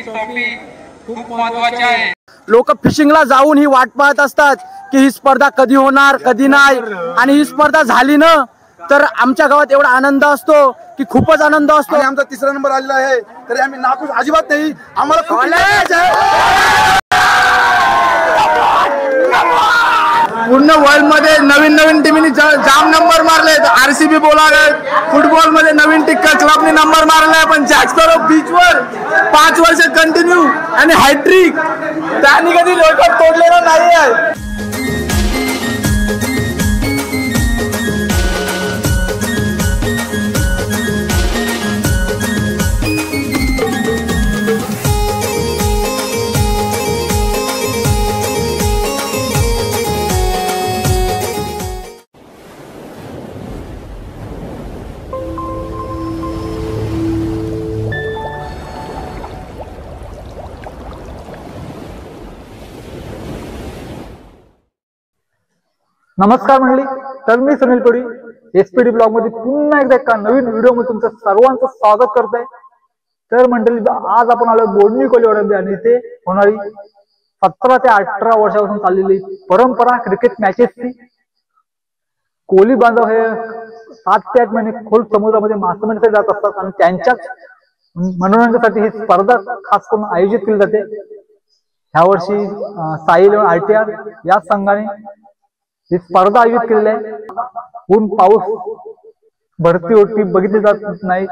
ही trophy खूप महत्त्वाची आहे। लोक फिशिंगला जाऊन ही वाट पाहत असतात की ही स्पर्धा कधी होणार कधी नाही, आणि ही स्पर्धा झाली ना तर आमच्या गावात एवढा आनंद असतो की खूपच आनंद असतो। आमचा 3रा नंबर आलेला आहे तरी आम्ही नाखुश अजिबात नाही। आम्हाला पूर्ण वर्ल्ड मध्ये नवीन नवीन टीमनी जाम नंबर मारले। आरसीबी बोलावे, फुटबॉल मध्ये नवीन टिक्कर क्लबनी नंबर मारलाय, पण जॅक्सबरो बीचवर 5 वर्ष कंटिन्यू आणि हॅट्रिक त्यांनी कधी रेकॉर्ड तोडलेला नाही आहे। नमस्कार मंडळी, तर मी सुनील कोडी एसपीडी ब्लॉग मध्ये पुन्हा एकदा एका नवीन व्हिडिओ मध्ये तुमचं सर्वांचं स्वागत करतोय। तर मंडळी, आज आपण आलो बोडणी कोलीवाड्यामध्ये आणि इथे होणारी 17 ते 18 वर्षापासून चाललेली परंपरा क्रिकेट मॅचेसची। कोली बांधव हे 7 ते 8 महिने खोल समुद्रामध्ये मासेमारीसाठी जात असतात आणि त्यांच्याच मनोरंजनासाठी ही स्पर्धा खास करून आयोजित केली जाते। ह्या वर्षी साई आरटीआर या संघाने ही स्पर्धा आयोजित केलेली आहे। ऊन पाऊस भरती ओटी बघितली जात नाही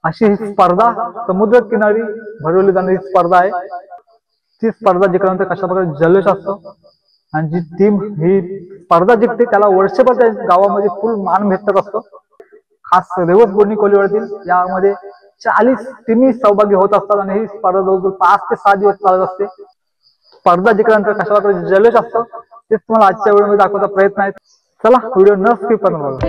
अशी ही स्पर्धा समुद्र किनारी भरवली जाणारी स्पर्धा आहे। ती स्पर्धा जिंकल्यानंतर कशा प्रकारे जल्लोष असतो आणि जी टीम ही स्पर्धा जिंकते त्याला वर्षभर त्या गावामध्ये फुल मान भेटत असतो। खास रेवस बोडणी कोलीवाड्यातील यामध्ये 40 टीमी सहभागी होत असतात आणि ही स्पर्धा जवळजवळ 5 ते 6 दिवस चालत असते। स्पर्धा जिंकल्यानंतर कशा प्रकारे जल्लोष असतो तेच तुम्हाला आजच्या व्हिडिओमध्ये दाखवण्याचा प्रयत्न आहे। चला व्हिडिओ न स्किप करून बघा।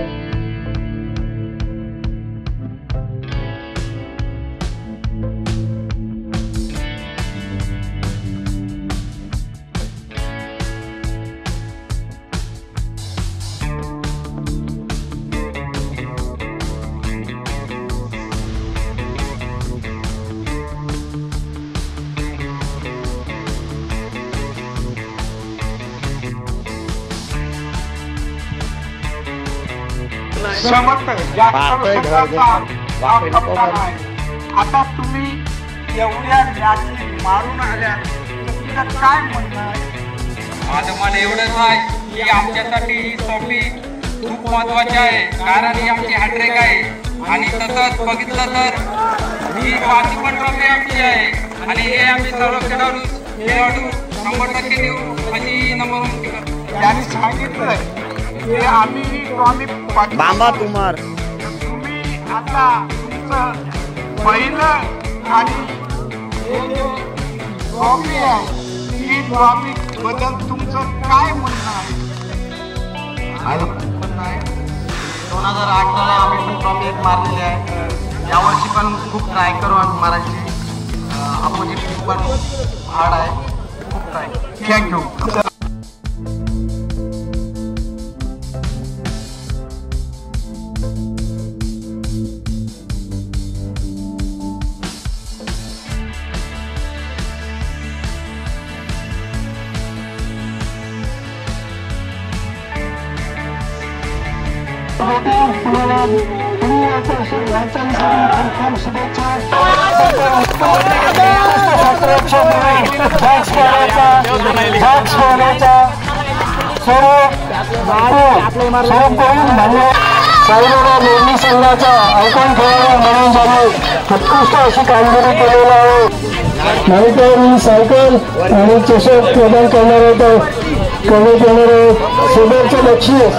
आता तुम्ही एवढ्या मॅची मारून आल्या, तुमचं काय म्हणणं आहे? माझं मन एवढंच आहे की आमच्यासाठी ही ट्रॉफी खूप महत्त्वाची आहे, कारण ही आमची हॅट्रिक आहे। आणि तसंच बघितलं तर ही 5 पण ट्रॉफी आमची आहे आणि हे आम्ही सर्व खेळाडू 100% देऊ अशी नंबर त्यांनी सांगितलंय की आम्ही ही ट्रॉफी बाबा कुमार तुम्ही आता तुमचं पहिलं आणि ट्रॉफी आहे ही ट्रॉफी बद्दल तुमचं काय म्हणणं आहे? 2018ला आम्ही पण ट्रॉफी एक मारलेली आहे। यावर्षी पण खूप ट्राय करू आम्ही मारायची। अपोजिट टीम पण हार्ड आहे, खूप ट्राय। थँक्यू। संघाचा आयकॉन खेळाडू म्हणून त्यांनी उत्कृष्ट अशी कामगिरी केलेली आहे। नाहीतर ही सायकल आणि चषक प्रदान करणार होतं करण्यात येणार आहे। सदरचं बक्षीस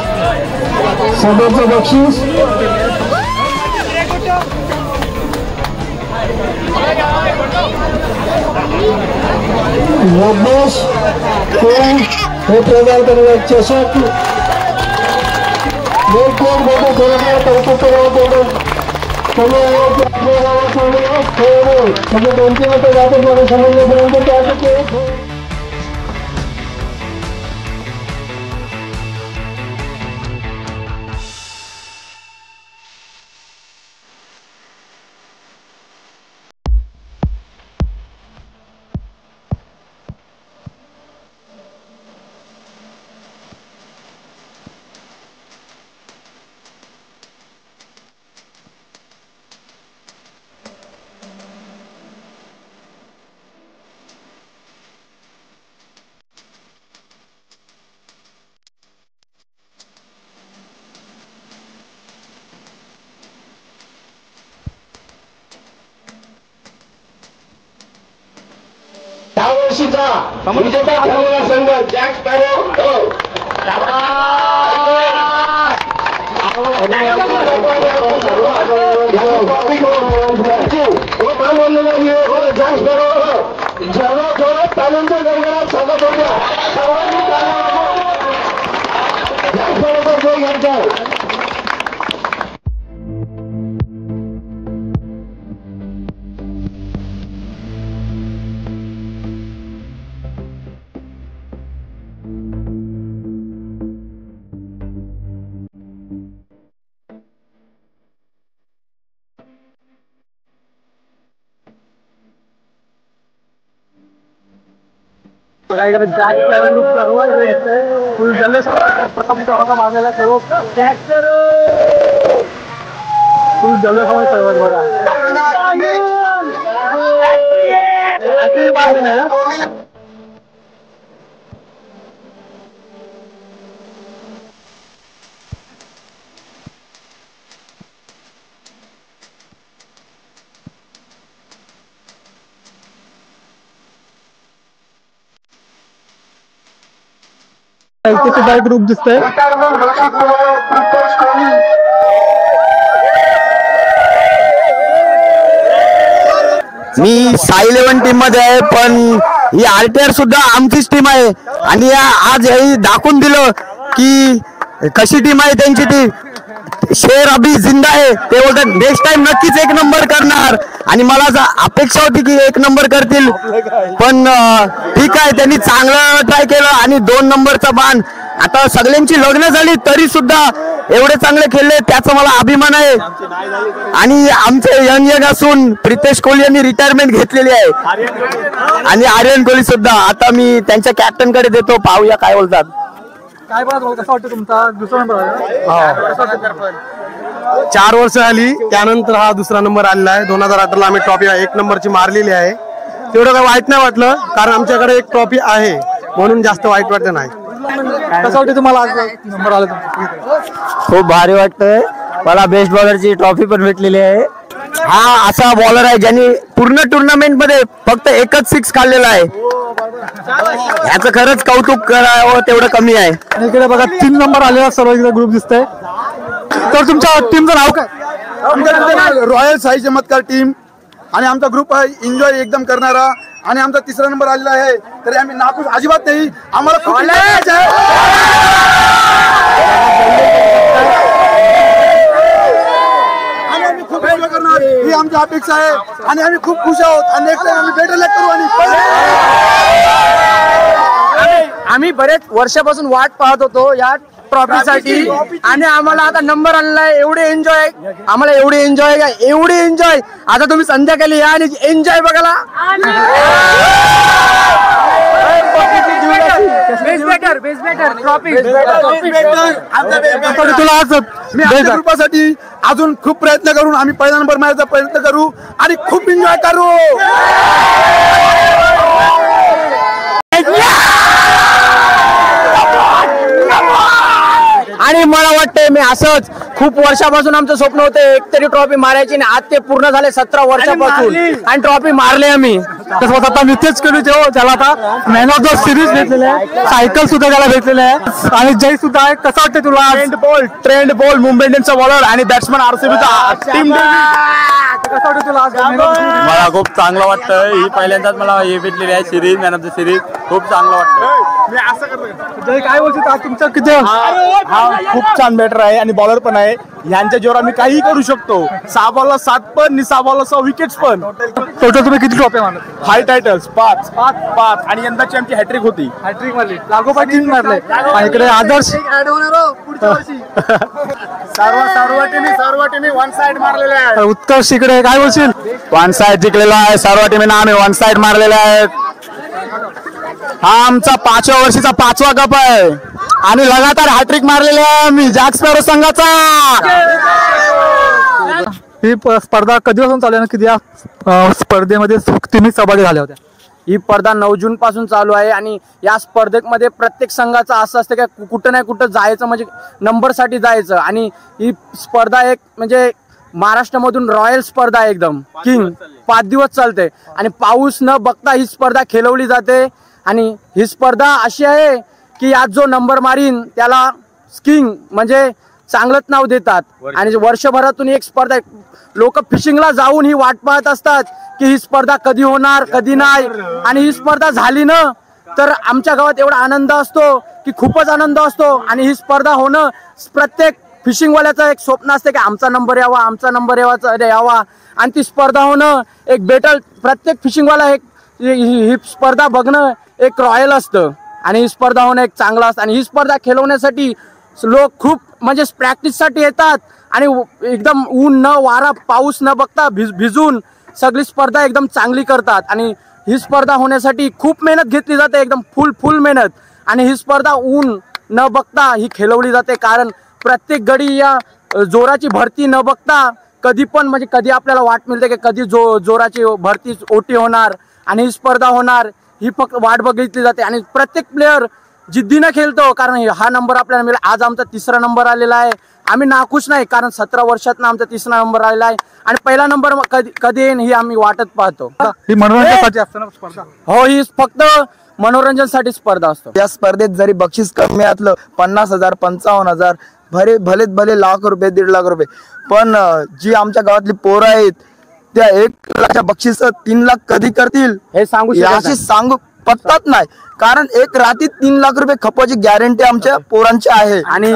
योगेश हे प्रदान करणार चषक कौतुक म्हणजे 2-3 मतं जातात मला समजल्यापर्यंत त्यासाठी वर्षीचा विजेता ठरलेला संघ जॅक स्पॅरो तालुंच्या गणगणात स्वागत होत्या सर्वांनी घ्यायचं. फुल जल्लोष प्रथम क्रमांक मागलेला सर्व फुल जल्लोषामध्ये सर्वात बघा इथे सुद्धा एक ग्रुप दिसतंय. मी साई 11 टीम मध्ये आहे, पण ही RTR सुद्धा आमचीच टीम आहे आणि आज हे दाखवून दिलं की कशी टीम आहे त्यांची. टीम शेर अभी जिंदा आहे. ते बोलतात नेक्स्ट टाइम नक्कीच एक नंबर करणार आणि मला अपेक्षा होती की एक नंबर करतील, पण ठीक आहे त्यांनी चांगलं ट्राय केलं आणि 2 नंबरचा बाण. आता सगळ्यांची लग्न झाली तरी सुद्धा एवढे चांगले खेळले त्याचा मला अभिमान आहे. आणि आमचे यंग असून प्रितेश कोहली यांनी रिटायरमेंट घेतलेली आहे आणि आर्यन कोहली सुद्धा. आता मी त्यांच्या कॅप्टन कडे देतो, पाहूया काय बोलतात. काय बघा कसं वाटतं तुमचा दुसरा नंबर? 4 वर्ष झाली त्यानंतर हा दुसरा नंबर आलेला आहे. 2018 आम्ही ट्रॉफी 1 नंबरची मारलेली आहे. तेवढं काही वाईट नाही वाटलं कारण आमच्याकडे एक ट्रॉफी आहे म्हणून जास्त वाईट वाटलं नाही. कसं वाटतं तुम्हाला आज नंबर आला? खूप भारी वाटतंय. मला बेस्ट बॉलरची ट्रॉफी पण भेटलेली आहे. हा असा बॉलर आहे ज्यांनी पूर्ण टुर्नामेंट मध्ये फक्त एकच 6 खाल्लेला आहे. याचं खरंच कौतुक करावं तेवढं कमी आहे. इकडे बघा 3 नंबर आलेला सर्व इकडे ग्रुप दिसतंय. तर तुमच्या टीमचं नाव काय? रॉयल साई चमत्कार टीम आणि आमचा ग्रुप आहे एन्जॉय एकदम करणारा आणि आमचा 3रा नंबर आलेला आहे. तरी आम्ही नाखुश अजिबात नाही. आम्हाला खूप आणि आम्ही खूप एन्जॉय करणार ही आमची अपेक्षा आहे आणि आम्ही खूप खुश आहोत आणि नेक्स्ट टाइम आम्ही बेटर लक करू. आणि आम्ही बरेच वर्षापासून वाट पाहत होतो या ट्रॉफीसाठी आणि आम्हाला आता नंबर आणलाय. एवढे एन्जॉय आम्हाला एवढे एन्जॉय आता तुम्ही संध्याकाळी या आणि एन्जॉय बघायला. तुला ग्रुपासाठी अजून खूप प्रयत्न करून आम्ही पहिला नंबर मारायचा प्रयत्न करू आणि खूप एन्जॉय करू. आणि मला वाटतंय मी असंच खूप वर्षापासून आमचं स्वप्न होतं एकतरी ट्रॉफी मारायची आणि आज ते पूर्ण झाले 17 वर्षापासून आणि ट्रॉफी मारली आम्ही. तसं आता नितेश कोहली त्याला आता मॅन ऑफ द सिरीज भेटलेले आहे. सायकल सुद्धा त्याला भेटलेले आहे आणि जय सुद्धा आहे. कसं वाटतं तुला? ट्रेंड बॉल मुंबई इंडियन्सचा बॉलर आणि बॅट्समन RCBचा टीम. कसं वाटतं तुला आज? मला खूप चांगलं वाटतं. ही पहिल्यांदाच मला हे भेटलेली आहे series man of the series. खूप चांगलं वाटतं. जय काय बोलतो तुमचं किती? हा खूप छान बॅटर आहे आणि बॉलर पण आहे. यांच्या जोर आम्ही काही करू शकतो. 6 बॉलला 7 पण 6 बॉलला 6 विकेट्स पण. टोटल तुम्ही किती ट्रॉफी मारले? 5 टायटल्स 5 आणि यंदाची आमची हॅट्रिक होती. हॅट्रिक मारली. लागोपाठ 3 मारले. आणि इकडे आदर्श सर्व टीमी 1 साइड मारलेल्या आहेत. उत्कर्ष इकडे काय बोलशील? 1 साइड जिंकलेला आहे. सर्व टीमने आम्ही 1 साइड मारलेला आहे. हा आमचा 5व्या वर्षीचा 5वा कप आहे आणि लगातार हॅट्रिक मारलेला आहे आम्ही जॅक स्पॅरो संघाचा. ही स्पर्धा कधीपासून चालू आहे ना? किती या स्पर्धेमध्ये तुम्ही सहभागी झाल्या होत्या? ही स्पर्धा 9 जून पासून चालू आहे आणि या स्पर्धेमध्ये प्रत्येक संघाचं असं असतं की कुठं नाही कुठं जायचं म्हणजे नंबरसाठी जायचं आणि ही स्पर्धा एक म्हणजे महाराष्ट्रामधून रॉयल स्पर्धा आहे, एकदम किंग 5 दिवस चालते आणि पाऊस न बघता ही स्पर्धा खेळवली जाते. आणि ही स्पर्धा अशी आहे की आज जो नंबर मारीन त्याला किंग म्हणजे चांगलंच नाव देतात. आणि वर्षभरातून एक स्पर्धा, लोक फिशिंगला जाऊन ही वाट पाहत असतात की ही स्पर्धा कधी होणार कधी नाही. आणि ही स्पर्धा झाली ना तर आमच्या गावात एवढा आनंद असतो की खूपच आनंद असतो. आणि ही स्पर्धा होणं प्रत्येक फिशिंगवाल्याचं एक स्वप्न असते की आमचा नंबर यावा, आमचा नंबर यावा. आणि ती स्पर्धा होणं एक बेटल, प्रत्येक फिशिंगवाला एक ही स्पर्धा बघणं एक रॉयल असतं. आणि ही स्पर्धा होणं एक चांगलं असतं. आणि ही स्पर्धा खेळवण्यासाठी लोक खूप म्हणजे प्रॅक्टिससाठी येतात आणि एकदम ऊन न वारा पाऊस न बघता भिजून सगळी स्पर्धा एकदम चांगली करतात. आणि ही स्पर्धा होण्यासाठी खूप मेहनत घेतली जाते, एकदम फुल मेहनत. आणि ही स्पर्धा ऊन न बघता ही खेळवली जाते, कारण प्रत्येक गडी या जोराची भरती न बघता कधी पण म्हणजे कधी आपल्याला वाट मिळते की कधी जोराची भरती ओटी होणार आणि ही स्पर्धा होणार, ही फक्त वाट बघितली जाते. आणि प्रत्येक प्लेयर जिद्दीनं खेळतो, कारण हा नंबर आपल्याला मिळाला. आज आमचा 3रा नंबर आलेला आहे. आम्ही नाखुश नाही, कारण 17 वर्षात आमचा 3रा नंबर आलेला आहे. आणि पहिला नंबर कधी येईन ही आम्ही वाटत पाहतो. ही मनोरंजनासाठी असते ना स्पर्धा? हो, ही फक्त मनोरंजनासाठी स्पर्धा असतो. या स्पर्धेत जरी बक्षीस कमी असलं 50,000 55,000 भले लाख रुपये 1.5 लाख रुपये, पण जी आमच्या गावातली पोरं आहेत त्या 1 लाखाच्या बक्षीस 3 लाख कधी करतील हे सांगू पत्ताच नाही. कारण एक रात्री 3 लाख रुपये खपाची गॅरंटी आमच्या पोरांची आहे. आणि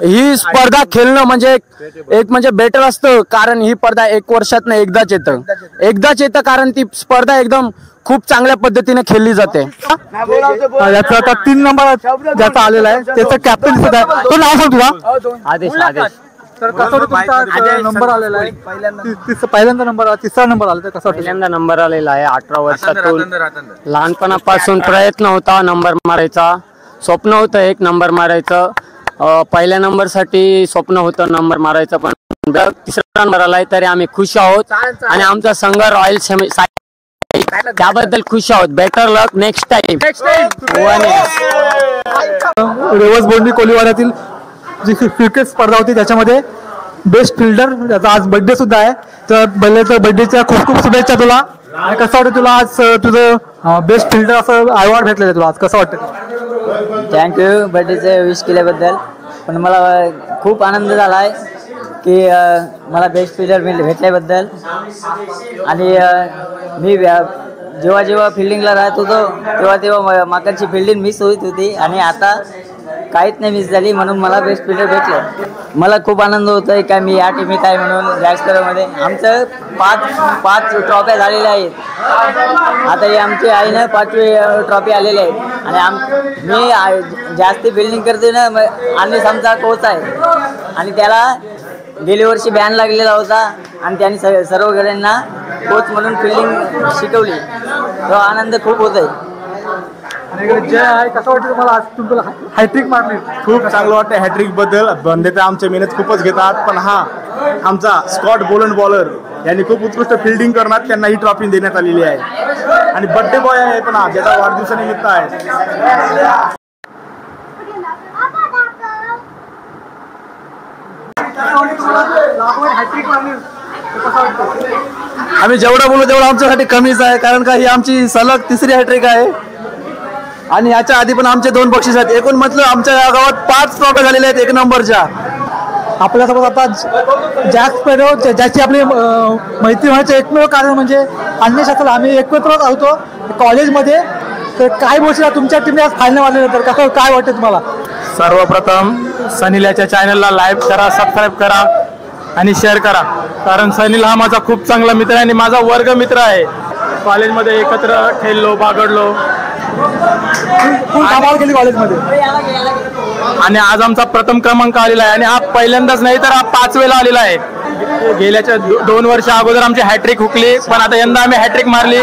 ही स्पर्धा खेळणं म्हणजे एक म्हणजे बेटर असतं, कारण ही स्पर्धा 1 वर्षात एकदाच येतं कारण ती स्पर्धा एकदम खूप चांगल्या पद्धतीने खेळली जाते. याचा आता 3 नंबर ज्याचा आलेला आहे त्याचं कॅप्टन सुद्धा आहे. तो नाव सांग तुझा? आदेश. तर कसं तुमचा नंबर आलेला आहे? पहिल्यांदा नंबर, 3रा नंबर आला, कसं पहिल्यांदा नंबर आलेला आहे. 18 वर्षातून लहानपणापासून प्रयत्न होता नंबर मारायचा, स्वप्न होतं 1 नंबर मारायचं. पहिल्या नंबरसाठी स्वप्न होतं नंबर मारायचं, पण 3रा नंबर आलाय तरी आम्ही खुश आहोत. आणि आमचा संघ रॉयल त्याबद्दल खुश आहोत. बेटर लक नेक्स्ट टाइम. रेवस बोर्डी कोलीवाड्यातील जी क्रिकेट स्पर्धा होती त्याच्यामध्ये बेस्ट फिल्डर, त्याचा आज बर्थडे सुद्धा आहे. तर बर्थडेच्या खूप शुभेच्छा तुला. आणि कसं वाटतं तुला आज तुझं बेस्ट फिल्डर असं अवॉर्ड भेटलेलं आहे तुला, आज कसं वाटतं? थँक्यू बर्थडेचे विश केल्याबद्दल. पण मला खूप आनंद झाला आहे की मला बेस्ट फिल्डर भेटल्याबद्दल. आणि मी जेव्हा फिल्डिंगला राहत होतो तेव्हा मागची फिल्डिंग मिस होत होती आणि आता काहीच नाही मिस झाली, म्हणून मला बेस्ट फिल्डर भेटलं. मला खूप आनंद होतोय का मी या टीमीत आहे म्हणून. जॅक्समध्ये आमचं 5 ट्रॉफ्या झालेल्या आहेत. आता ही आमची आहे ना 5वी ट्रॉफी आलेली आहेत. आणि मी जास्ती फिल्डिंग करते ना, अनिस आमचा कोच आहे आणि त्याला गेल्या वर्षी बॅन लागलेला होता आणि त्यांनी सर्व घरांना कोच म्हणून फिल्डिंग शिकवली. तो आनंद खूप होत आहे. जे आहे कसं वाटतं तुम्हाला आज तुम्हाला हॅट्रिक मारली? खूप चांगलं वाटतं हॅट्रिक बद्दल. बंदे तर आमच्या मेहनत खूपच घेतात, पण आमचा स्कॉट बॉलर यांनी खूप उत्कृष्ट फिल्डिंग करणार, त्यांना ही ट्रॉफी देण्यात आलेली आहे. आणि बर्थडे बॉय आहे पण ज्याचा वाढदिवसानिमित्त आहे. आम्ही जेवढं बोलू तेवढं आमच्यासाठी कमीच आहे, कारण का ही आमची सलग 3री हॅट्रिक आहे. आणि याच्या आधी पण आमचे 2 बक्षीस आहेत. एकूण म्हटलं आमच्या या गावात 5 ट्रॉफ्या झालेल्या आहेत 1 नंबरच्या. आपल्यासोबत आता जॅक्स ज्याची आपली मैत्री व्हायचं एकमेव कारण म्हणजे अन्य शास्त्र. आम्ही एकत्रच आहोतो कॉलेजमध्ये. तर काय बोलशील तुमच्या टीमने आज फायनल वाढल्यानंतर कसं काय वाटतं तुम्हाला? सर्वप्रथम सनीलच्या चॅनलला लाईक करा, सबस्क्राईब करा आणि शेअर करा, कारण सनील हा माझा खूप चांगला मित्र आहे आणि माझा वर्ग मित्र आहे. कॉलेजमध्ये एकत्र खेळलो, बागडलो, कमाल केली कॉलेजमध्ये. आणि आज आमचा प्रथम क्रमांक आलेला आहे. आणि हा पहिल्यांदाच नाही तर हा 5 वेळा आलेला आहे. गेल्याच्या 2 वर्ष अगोदर आमची हॅट्रिक हुकली, पण आता यंदा आम्ही हॅट्रिक मारली.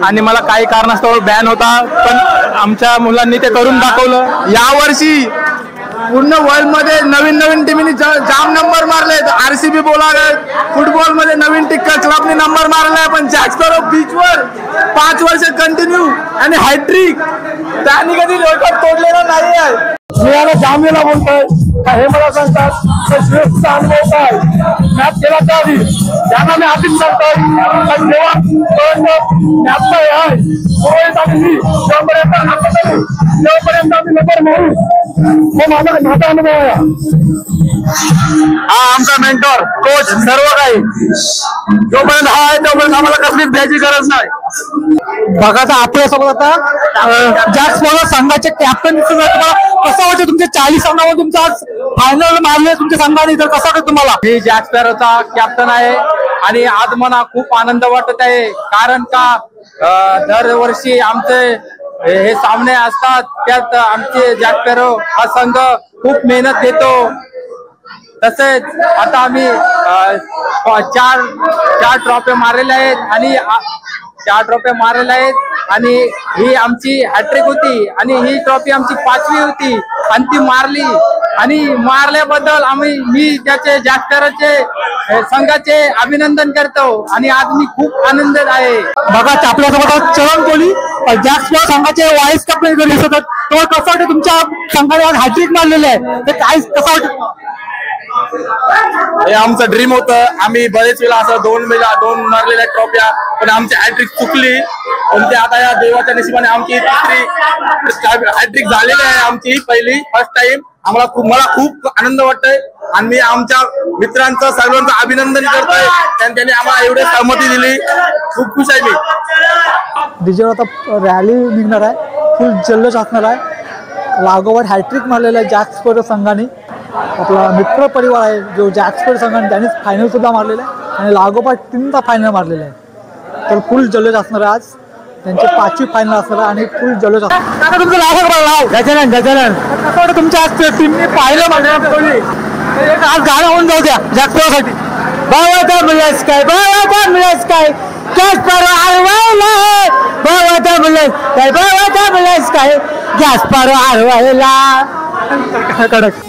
आणि मला काही कारणास्तव बॅन होता, पण आमच्या मुलांनी ते करून दाखवलं. यावर्षी पूर्ण वर्ल्ड मध्ये नवीन टीमनी जाम नंबर मारले. RCB फुटबॉल मध्ये नवीन टिक्कर क्लबनी नंबर मारलाय, पण जॅक्सबरो बीचवर 5 वर्ष कंटिन्यू आणि हॅट्रिक त्यांनी कधी रेकॉर्ड तोडलेला नाही आहे. मी याला जामनेला बोलतोय, हे मला सांगतात अनुभव काय. मॅच खेळायच्या आधी त्यांना मी आधीच सांगतोय मॅचचा आहे जोपर्यंत आम्ही नंबर मारू तो माझा अनुभव आहे. हा आमचा मेंटॉर कोच सर्व काही जोपर्यंत हा आहे तोपर्यंत आम्हाला कसलीच द्यायची गरज नाही. बघा आता आपल्यासोबत आता जॅक्स संघाचे कॅप्टन तुम्हाला कसं वाटतं तुमच्या 40 सामन्यावर तुमचा फायनल मारले तुमच्या संघाने तर कसं वाटतं तुम्हाला? मी जॅक स्पॅरोचा कॅप्टन आहे आणि आज मला खूप आनंद वाटत आहे कारण का दरवर्षी आमचे हे सामने असतात त्यात आमचे जॅक स्पॅरो हा संघ खूप मेहनत घेतो. तसेच आता आम्ही चार ट्रॉफी मारलेल्या आहेत आणि 4 ट्रॉफी मारलेल्या आहेत आणि ही आमची हॅट्रिक होती आणि ही ट्रॉफी आमची 5वी होती आणि ती मारली आणि मारल्याबद्दल मी त्याचे जॅक्स्पॅरोचे संघाचे अभिनंदन करतो आणि आज मी खूप आनंदित आहे. बघा आपल्यासोबत चरण कोहली जॅक्स संघाचे व्हाईस कॅप्टन दिसत होते तो कसं वाटतं तुमच्या संघाने आज हॅट्रिक मारलेले आहे ते काय कसं वाटतं? हे आमचं ड्रीम होतं. आम्ही बरेच वेळा असं 2 मारलेल्या ट्रॉफ्या पण आमची हॅट्रिक चुकली पण ते आता या देवाच्या नशिबाने आमची 3री हॅट्रिक झालेली आहे. आमची पहिली फर्स्ट टाइम मला खूप आनंद वाटतोय आणि मी आमच्या मित्रांचं सर्वांचं अभिनंदन करतोय त्यांनी आम्हाला एवढी सहमती दिली. खूप खुश आहे मी. डीजेवर आता रॅली निघणार आहे फुल जल्लोष असणार आहे. लागोपाठ हॅट्रिक मारलेला आहे जॅक्सपर्ड संघाने. आपला मित्र परिवार आहे जो जॅक्सपर्ड संघाने त्यांनीच फायनल सुद्धा मारलेला आहे आणि लागोपाठ 3दा फायनल मारलेला आहे. तर फुल जल्लोष असणार आहे आज त्यांची 5वी फायनल असणार आहे आणि फुल जल्लोष असणार. तुमचं नाव गजानन तुमच्या आज टीमने पाहिलं माझ्या आज गाणं होऊन जाऊ द्या जॅक्सपर्डसाठी. बाबाचा मिळास काय बाबाचा मिळास काय जॅक्सपर्ड हरवायला बाबाचा मिळास काय बाबाचा मिळास काय जॅक्सपर्ड हरवायला कडक.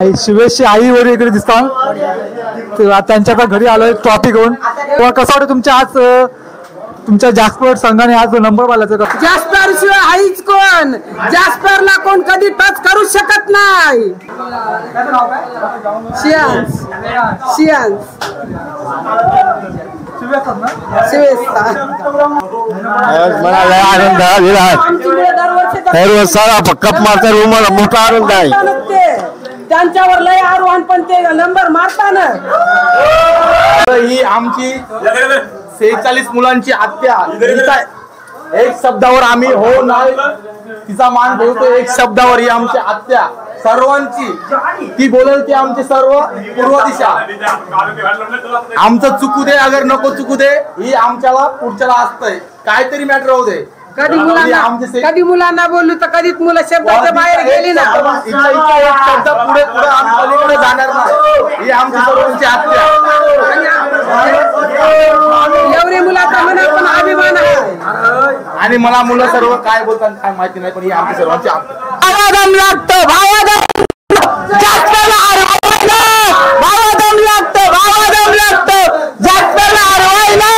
आणि शिवेशची आई वगैरे इकडे दिसतात. त्यांच्या घरी आलोय ट्रॉफी घेऊन. कसं वाटतं तुमच्या आज तुमच्या जॅस्पर संघाने आज नंबर मारला? जॅस्पर शिवाय आईच कोण? जॅस्परला कोण कधी टच करू शकत नाही. शियान्स मला लय आनंद झालेला आहे. हर वर्षाला कप मारता मला मोठा आनंद आहे. त्यांच्यावर लय आरोहण पण ते नंबर मारताना. ही आमची 46 मुलांची हत्या. एक शब्दावर आम्ही हो नाही तिचा मान ठेवतो. एक शब्दावर ही आमची हत्या सर्वांची. ती बोलल ती आमची सर्व पूर्व दिशा. आमचं चुकू दे अगर नको चुकू दे ही आमच्याला पुढच्याला असतंय. काहीतरी मॅटर होऊ दे. कधी मुलांना बोलू तर कधीच मुलं शब्दाच्या बाहेर गेली ना. शब्द पुढे आम्ही पलीकडे जाणार नाही. ही आमची सर्वांची हत्या. एवढी मुलाचा मनात पण अभिमान आहे. आणि मला मुलं सर्व काय बोलतात काय माहिती नाही पण ही आमची सर्वांची हत्या. आवादम लागतं भावादम जास्तला हरवायला. भावादम लागतं जास्तला हरवायला.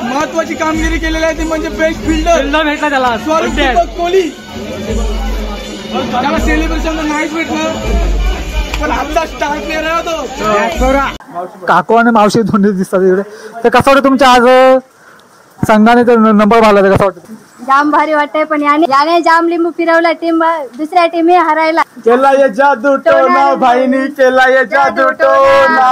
महत्वाची कामगिरी केलेली आहे ती म्हणजे बेस्ट फिल्डर भेटला त्याला स्वरूप कोहली. त्याला सेलिब्रेशन नाहीच भेटलं पण आमचा स्टार प्लेअर आहे तो. काकू आणि मावशी दोन्ही दिसतात इकडे. तर कसं वाटतं तुमच्या आज संघाने तर नंबर मारला कसं वाटतं? जाम भारी वाटतंय, पण याने जाम लिंबू फिरवला टीम दुसऱ्या टीम हरायला. केला ये जादू टोना भाईनी, केला ये जादू टोना.